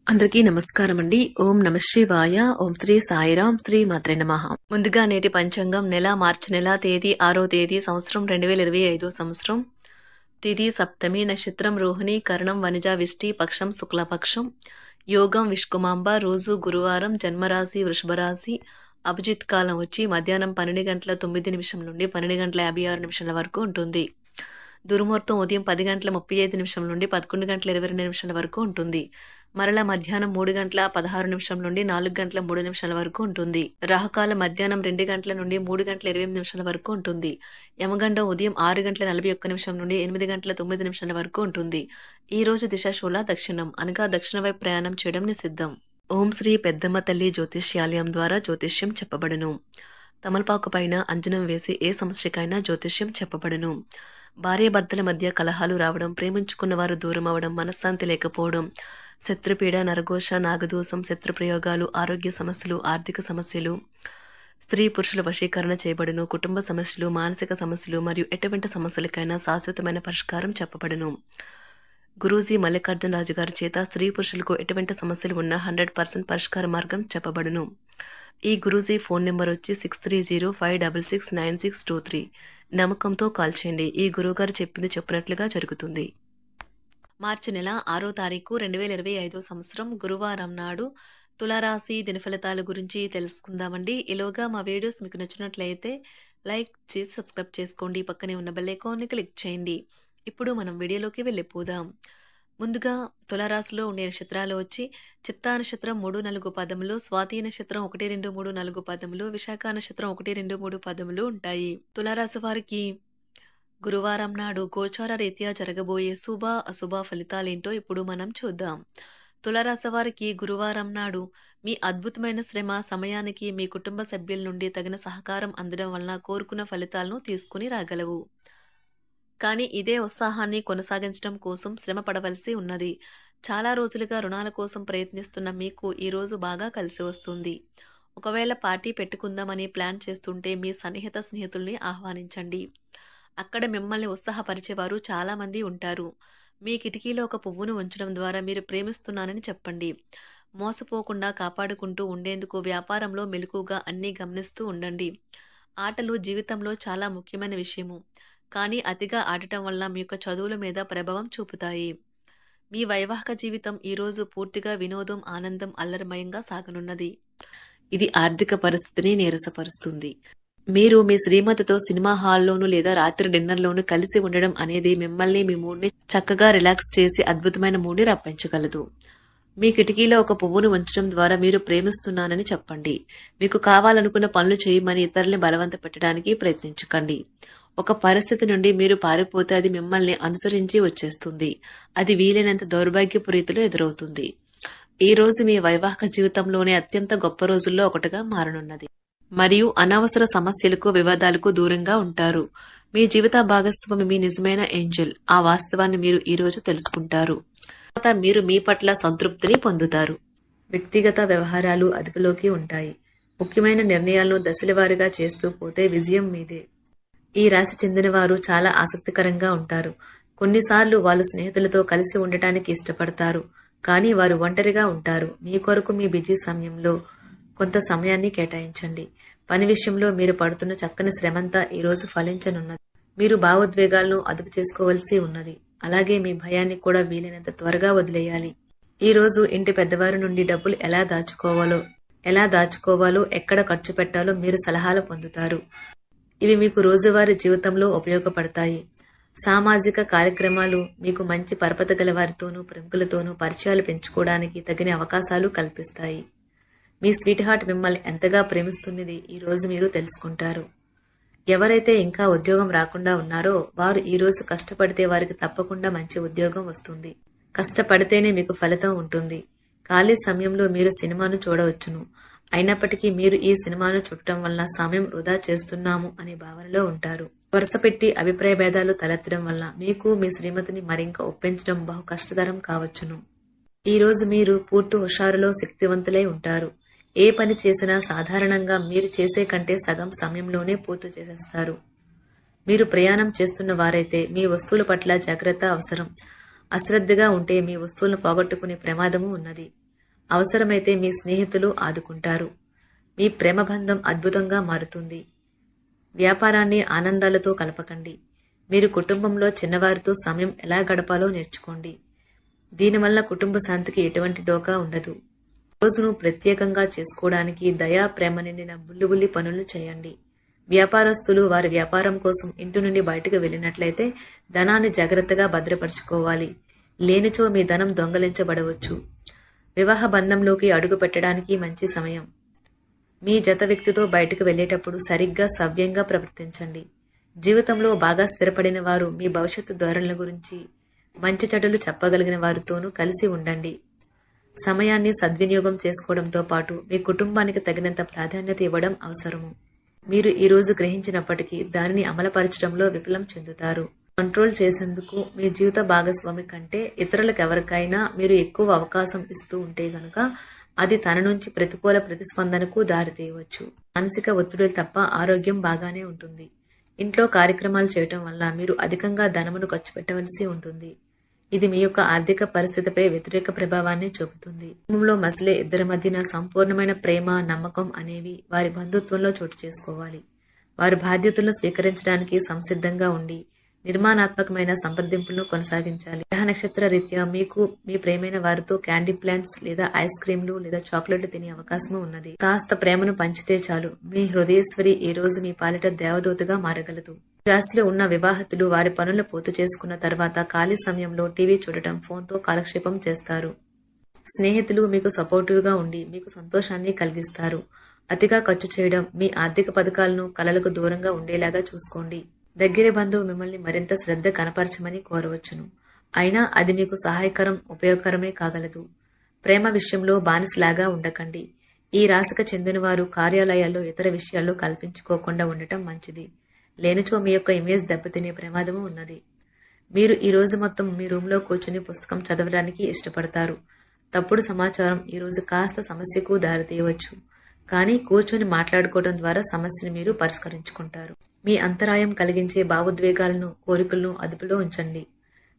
అందరికీ నమస్కారం అండి. ఓం నమ శివాయ. ఓం శ్రీ సాయిరాం. శ్రీ మాత్రే నమః. ముందుగా నేటి పంచాంగం నెల మార్చి నెల తేదీ 6వ తేదీ సంవత్సరం 2025 సంవత్సరం. తిథి సప్తమి, నక్షత్రం రోహిణి, కరణం వనిజ విష్టి, పక్షం శుక్లపక్షం, యోగం విష్కుమాంబ, రోజు గురువారం, జన్మరాశి వృషభరాశి, అభిజిత్ కాలం వచ్చి మధ్యాహ్నం 12 గంటల 9 నిమిషం నుండి 12 గంటల 56 నిమిషాల వరకు ఉంటుంది. దుర్ముహూర్తం ఉదయం 10 గంటల 35 నిమిషం నుండి 11 గంటల 22 నిమిషాల వరకు ఉంటుంది. మరలా మధ్యాహ్నం 3 గంటల 16 నిమిషం నుండి 4 గంటల 3 నిమిషాల వరకు ఉంటుంది. రాహుకాలం మధ్యాహ్నం 2 గంటల నుండి 3 గంటల 28 నిమిషాల వరకు ఉంటుంది. యమగండం ఉదయం 6 గంటల 41 నిమిషం నుండి 8 గంటల 9 నిమిషాల వరకు ఉంటుంది. ఈ రోజు దిశాశూల దక్షిణం, అనగా దక్షిణ వైపు ప్రయాణం చేయడం నిషిద్ధం. ఓం శ్రీ పెద్దమ్మ తల్లి జ్యోతిష్యాలయం ద్వారా జ్యోతిష్యం చెప్పబడును. తమలపాకు పైన అంజనం వేసి ఏ సమస్యకైనా జ్యోతిష్యం చెప్పబడును. భార్యాభర్తల మధ్య కలహాలు రావడం, ప్రేమించుకున్న వారు దూరం అవడం, మనశ్శాంతి లేకపోవడం, శత్రుపీడ, నరఘోష, నాగదోషం, శత్రుప్రయోగాలు, ఆరోగ్య సమస్యలు, ఆర్థిక సమస్యలు, స్త్రీ పురుషుల వశీకరణ చేయబడును. కుటుంబ సమస్యలు, మానసిక సమస్యలు మరియు ఎటువంటి సమస్యలకైనా శాశ్వతమైన పరిష్కారం చెప్పబడును. గురూజీ మల్లికార్జున రాజు గారి చేత స్త్రీ పురుషులకు ఎటువంటి సమస్యలు ఉన్నా 100% పరిష్కార మార్గం చెప్పబడును. ఈ గురూజీ ఫోన్ నెంబర్ వచ్చి 6305669623. నమ్మకంతో కాల్ చేయండి. ఈ గురువుగారు చెప్పింది చెప్పినట్లుగా జరుగుతుంది. మార్చి నెల 6వ తారీఖు 2025 సంవత్సరం గురువారం నాడు తులారాశి దినఫలితాల గురించి తెలుసుకుందామండి. ఈలోగా మా వీడియోస్ మీకు నచ్చినట్లయితే లైక్ చేసి సబ్స్క్రైబ్ చేసుకోండి. పక్కనే ఉన్న బెల్ ఐకాన్ని క్లిక్ చేయండి. ఇప్పుడు మనం వీడియోలోకి వెళ్ళిపోదాం. ముందుగా తులారాశిలో ఉండే నక్షత్రాలు వచ్చి చిత్తా నక్షత్రం 3, 4 పదములు, స్వాతి నక్షత్రం 1, 2, 3, 4 పదములు, విశాఖ నక్షత్రం 1, 2, 3 పదములు ఉంటాయి. తులారాశి వారికి గురువారం నాడు గోచార రీత్యా జరగబోయే శుభ అశుభ ఫలితాలేంటో ఇప్పుడు మనం చూద్దాం. తులారాశి వారికి గురువారం నాడు మీ అద్భుతమైన శ్రమ సమయానికి మీ కుటుంబ సభ్యుల నుండి తగిన సహకారం అందడం వలన కోరుకున్న ఫలితాలను తీసుకుని రాగలవు. కానీ ఇదే ఉత్సాహాన్ని కొనసాగించడం కోసం శ్రమ పడవలసి ఉన్నది. చాలా రోజులుగా రుణాల కోసం ప్రయత్నిస్తున్న మీకు ఈరోజు బాగా కలిసి వస్తుంది. ఒకవేళ పార్టీ పెట్టుకుందామని ప్లాన్ చేస్తుంటే మీ సన్నిహిత స్నేహితుల్ని ఆహ్వానించండి. అక్కడ మిమ్మల్ని ఉత్సాహపరిచేవారు చాలామంది ఉంటారు. మీ కిటికీలో ఒక పువ్వును ఉంచడం ద్వారా మీరు ప్రేమిస్తున్నానని చెప్పండి. మోసపోకుండా కాపాడుకుంటూ ఉండేందుకు వ్యాపారంలో మెలకుగా అన్నీ గమనిస్తూ ఉండండి. ఆటలు జీవితంలో చాలా ముఖ్యమైన విషయము. కానీ అతిగా ఆడటం వల్ల మీ యొక్క చదువుల మీద ప్రభావం చూపుతాయి. మీ వైవాహిక జీవితం ఈరోజు పూర్తిగా వినోదం, ఆనందం, అల్లరిమయంగా సాగనున్నది. ఇది ఆర్థిక పరిస్థితిని నీరసపరుస్తుంది. మీరు మీ శ్రీమతితో సినిమా హాల్లోనూ లేదా రాత్రి డిన్నర్లోనూ కలిసి ఉండడం అనేది మిమ్మల్ని, మీ మూడ్ని చక్కగా రిలాక్స్ చేసి అద్భుతమైన మూడ్ని రప్పించగలదు. మీ కిటికీలో ఒక పువ్వును ఉంచడం ద్వారా మీరు ప్రేమిస్తున్నానని చెప్పండి. మీకు కావాలనుకున్న పనులు చేయమని ఇతరుల్ని బలవంత పెట్టడానికి ప్రయత్నించకండి. ఒక పరిస్థితి నుండి మీరు పారిపోతే అది మిమ్మల్ని అనుసరించి వచ్చేస్తుంది. అది వీలైనంత దౌర్భాగ్యపు రీతిలో ఎదురవుతుంది. ఈ రోజు మీ వైవాహిక జీవితంలోనే అత్యంత గొప్ప రోజుల్లో ఒకటిగా మారనున్నది. మరియు అనవసర సమస్యలకు, వివాదాలకు దూరంగా ఉంటారు. మీ జీవిత భాగస్వామి మీ నిజమైన ఏంజెల్. ఆ వాస్తవాన్ని మీరు ఈ రోజు తెలుసుకుంటారు. తర్వాత మీరు మీ పట్ల సంతృప్తిని పొందుతారు. వ్యక్తిగత వ్యవహారాలు అదుపులోకి ఉంటాయి. ముఖ్యమైన నిర్ణయాలను దశలవారీగా చేస్తూ పోతే విజయం మీదే. ఈ రాశి చెందిన వారు చాలా ఆసక్తికరంగా ఉంటారు. కొన్నిసార్లు వాళ్ళు స్నేహితులతో కలిసి ఉండటానికి ఇష్టపడతారు, కానీ వారు ఒంటరిగా ఉంటారు. మీ కొరకు మీ బిజీ సమయంలో కొంత సమయాన్ని కేటాయించండి. పని విషయంలో మీరు పడుతున్న చక్కని శ్రమంతా ఈరోజు ఫలించనున్నది. మీరు భావోద్వేగాలను అదుపు చేసుకోవలసి ఉన్నది. అలాగే మీ భయాన్ని కూడా వీలైనంత త్వరగా వదిలేయాలి. ఈ రోజు ఇంటి పెద్దవారి నుండి డబ్బులు ఎలా దాచుకోవాలో, ఎక్కడ ఖర్చు పెట్టాలో మీరు సలహాలు పొందుతారు. ఇవి మీకు రోజువారీ జీవితంలో ఉపయోగపడతాయి. సామాజిక కార్యక్రమాలు మీకు మంచి పరపత గల వారితోనూ ప్రముఖులతోనూ పరిచయాలు పెంచుకోవడానికి తగిన అవకాశాలు కల్పిస్తాయి. మీ స్వీట్ హార్ట్ మిమ్మల్ని ఎంతగా ప్రేమిస్తున్నది ఈ రోజు మీరు తెలుసుకుంటారు. ఎవరైతే ఇంకా ఉద్యోగం రాకుండా ఉన్నారో వారు ఈ రోజు కష్టపడితే వారికి తప్పకుండా మంచి ఉద్యోగం వస్తుంది. కష్టపడితేనే మీకు ఫలితం ఉంటుంది. ఖాళీ సమయంలో మీరు సినిమాను చూడవచ్చును. అయినప్పటికీ మీరు ఈ సినిమాను చూడటం వల్ల సమయం వృధా చేస్తున్నాము అనే భావనలో ఉంటారు. వరుసపెట్టి అభిప్రాయ భేదాలు తలెత్తడం వల్ల మీకు మీ శ్రీమతిని మరింక ఒప్పించడం బహు కష్టతరం కావచ్చును. ఈ రోజు మీరు పూర్తి హుషారులో శక్తివంతులై ఉంటారు. ఏ పని చేసినా సాధారణంగా మీరు చేసే కంటే సగం సమయంలోనే పూర్తి చేసేస్తారు. మీరు ప్రయాణం చేస్తున్న వారైతే మీ వస్తువుల పట్ల జాగ్రత్త అవసరం. అశ్రద్ధగా ఉంటే మీ వస్తువులను పోగొట్టుకునే ప్రమాదము ఉన్నది. అవసరమైతే మీ స్నేహితులు ఆదుకుంటారు. మీ ప్రేమ బంధం అద్భుతంగా మారుతుంది. వ్యాపారాన్ని ఆనందాలతో కలపకండి. మీరు కుటుంబంలో చిన్నవారితో సమయం ఎలా గడపాలో నేర్చుకోండి. దీనివల్ల కుటుంబ శాంతికి ఎటువంటి డోకా ఉండదు. రోజును ప్రత్యేకంగా చేసుకోవడానికి దయా ప్రేమ నిండిన బుల్లిబుల్లి పనులు చేయండి. వ్యాపారస్తులు వారి వ్యాపారం కోసం ఇంటి నుండి బయటకు వెళ్ళినట్లయితే ధనాన్ని జాగ్రత్తగా భద్రపరుచుకోవాలి. లేనిచో మీ ధనం దొంగలించబడవచ్చు. వివాహ బంధంలోకి అడుగు పెట్టడానికి మంచి సమయం. మీ జత వ్యక్తితో బయటకు వెళ్ళేటప్పుడు సరిగ్గా సవ్యంగా ప్రవర్తించండి. జీవితంలో బాగా స్థిరపడిన వారు మీ భవిష్యత్తు ధోరణుల గురించి మంచి చెడులు చెప్పగలిగిన వారితోనూ కలిసి ఉండండి. సమయాన్ని సద్వినియోగం చేసుకోవడంతో పాటు మీ కుటుంబానికి తగినంత ప్రాధాన్యత ఇవ్వడం అవసరము. మీరు ఈ రోజు గ్రహించినప్పటికీ దానిని అమలుపరచడంలో విఫలం చెందుతారు. కంట్రోల్ చేసేందుకు మీ జీవిత భాగస్వామి కంటే ఇతరులకు ఎవరికైనా మీరు ఎక్కువ అవకాశం ఇస్తూ ఉంటే గనుక అది తన నుంచి ప్రతికూల ప్రతిస్పందనకు దారితీయవచ్చు. మానసిక ఒత్తిడులు తప్ప ఆరోగ్యం బాగానే ఉంటుంది. ఇంట్లో కార్యక్రమాలు చేయటం వల్ల మీరు అధికంగా ధనమును ఖర్చు పెట్టవలసి ఉంటుంది. ఇది మీ యొక్క ఆర్థిక పరిస్థితిపై వ్యతిరేక ప్రభావాన్ని చూపుతుంది. కుటుంబంలో మసలే ఇద్దరి మధ్యన సంపూర్ణమైన ప్రేమ, నమ్మకం అనేవి వారి బంధుత్వంలో చోటు చేసుకోవాలి. వారి బాధ్యతలను స్వీకరించడానికి సంసిద్ధంగా ఉండి నిర్మాణాత్మకమైన సంప్రదింపులను కొనసాగించాలి. గ్రహ నక్షత్ర రీత్యా మీకు మీ ప్రేమైన వారితో క్యాండీ ప్లాంట్స్ లేదా ఐస్ క్రీంలు లేదా చాక్లెట్లు తినే అవకాశం ఉన్నది. కాస్త ప్రేమను పంచితే చాలు మీ హృదయేశ్వరి ఈ రోజు మీ పాలిట దేవదూతగా మారగలదు. రాశిలో ఉన్న వివాహితులు వారి పనులు పూర్తి చేసుకున్న తర్వాత ఖాళీ సమయంలో టీవీ చూడటం, ఫోన్తో కాలక్షేపం చేస్తారు. స్నేహితులు మీకు సపోర్టివ్గా ఉండి మీకు సంతోషాన్ని కలిగిస్తారు. అతిగా ఖర్చు చేయడం, మీ ఆర్థిక పథకాలను కలలకు దూరంగా ఉండేలాగా చూసుకోండి. దగ్గర బంధువు మిమ్మల్ని మరింత శ్రద్ధ కనపరచమని కోరవచ్చును. అయినా అది మీకు సహాయకరం, ఉపయోగకరమే కాగలదు. ప్రేమ విషయంలో బానిసలాగా ఉండకండి. ఈ రాశికి చెందిన వారు కార్యాలయాల్లో ఇతర విషయాల్లో కల్పించుకోకుండా ఉండటం మంచిది. లేనిచో మీ యొక్క ఇమేజ్ దెబ్బతినే ప్రమాదము ఉన్నది. మీరు ఈ రోజు మొత్తం మీ రూమ్లో కూర్చుని పుస్తకం చదవడానికి ఇష్టపడతారు. తప్పుడు సమాచారం ఈ రోజు కాస్త సమస్యకు దారితీయవచ్చు. కానీ కూర్చొని మాట్లాడుకోవడం ద్వారా సమస్యను మీరు పరిష్కరించుకుంటారు. మీ అంతరాయం కలిగించే భావోద్వేగాలను, కోరికలను అదుపులో ఉంచండి.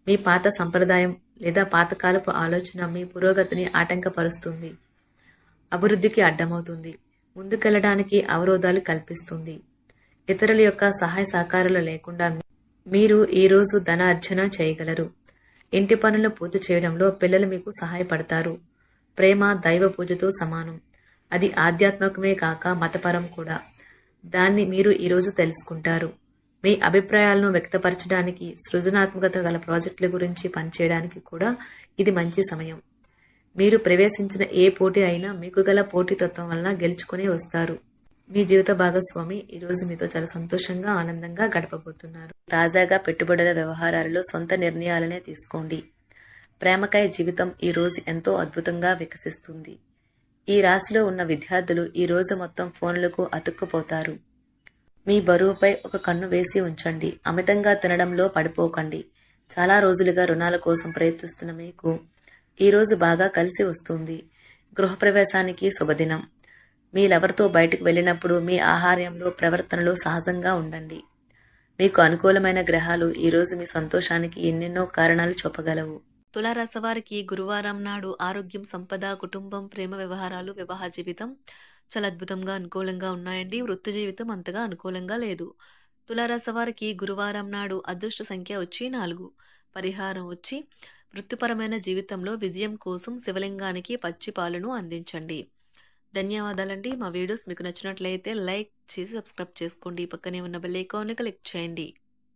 మీ పాత సంప్రదాయం లేదా పాతకాలపు ఆలోచన మీ పురోగతిని ఆటంకపరుస్తుంది, అభివృద్ధికి అడ్డమవుతుంది, ముందుకెళ్లడానికి అవరోధాలు కల్పిస్తుంది. ఇతరుల యొక్క సహాయ సహకారాలు లేకుండా మీరు ఈ రోజు ధనార్జన చేయగలరు. ఇంటి పనులను పూర్తి చేయడంలో పిల్లలు మీకు సహాయపడతారు. ప్రేమ దైవ పూజతో సమానం. అది ఆధ్యాత్మికమే కాక మతపరం కూడా. దాన్ని మీరు ఈరోజు తెలుసుకుంటారు. మీ అభిప్రాయాలను వ్యక్తపరచడానికి, సృజనాత్మకత గల ప్రాజెక్టుల గురించి పనిచేయడానికి కూడా ఇది మంచి సమయం. మీరు ప్రవేశించిన ఏ పోటీ అయినా మీకు గల పోటీతత్వం వలన గెలుచుకుని వస్తారు. మీ జీవిత భాగస్వామి ఈ రోజు మీతో చాలా సంతోషంగా, ఆనందంగా గడపబోతున్నారు. తాజాగా పెట్టుబడుల వ్యవహారాలలో సొంత నిర్ణయాలనే తీసుకోండి. ప్రేమకై జీవితం ఈ రోజు ఎంతో అద్భుతంగా వికసిస్తుంది. ఈ రాశిలో ఉన్న విద్యార్థులు ఈ రోజు మొత్తం ఫోన్లకు అతుక్కుపోతారు. మీ బరువుపై ఒక కన్ను వేసి ఉంచండి. అమితంగా తినడంలో పడిపోకండి. చాలా రోజులుగా రుణాల కోసం ప్రయత్నిస్తున్న మీకు ఈ రోజు బాగా కలిసి వస్తుంది. గృహప్రవేశానికి శుభదినం. మీ లవర్తో బయటకు వెళ్ళినప్పుడు మీ ఆహార్యంలో, ప్రవర్తనలో సహజంగా ఉండండి. మీకు అనుకూలమైన గ్రహాలు ఈ రోజు మీ సంతోషానికి ఎన్నెన్నో కారణాలు చూపగలవు. తులారాశి వారికి గురువారం నాడు ఆరోగ్యం, సంపద, కుటుంబం, ప్రేమ వ్యవహారాలు, వివాహ జీవితం చాలా అద్భుతంగా అనుకూలంగా ఉన్నాయండి. వృత్తి జీవితం అంతగా అనుకూలంగా లేదు. తులారాశి వారికి గురువారం నాడు అదృష్ట సంఖ్య వచ్చి 4. పరిహారం వచ్చి వృత్తిపరమైన జీవితంలో విజయం కోసం శివలింగానికి పచ్చి పాలను అందించండి. ధన్యవాదాలండి. మా వీడియోస్ మీకు నచ్చినట్లయితే లైక్ చేసి సబ్స్క్రైబ్ చేసుకోండి. పక్కనే ఉన్న బెల్ ఐకాన్ని క్లిక్ చేయండి.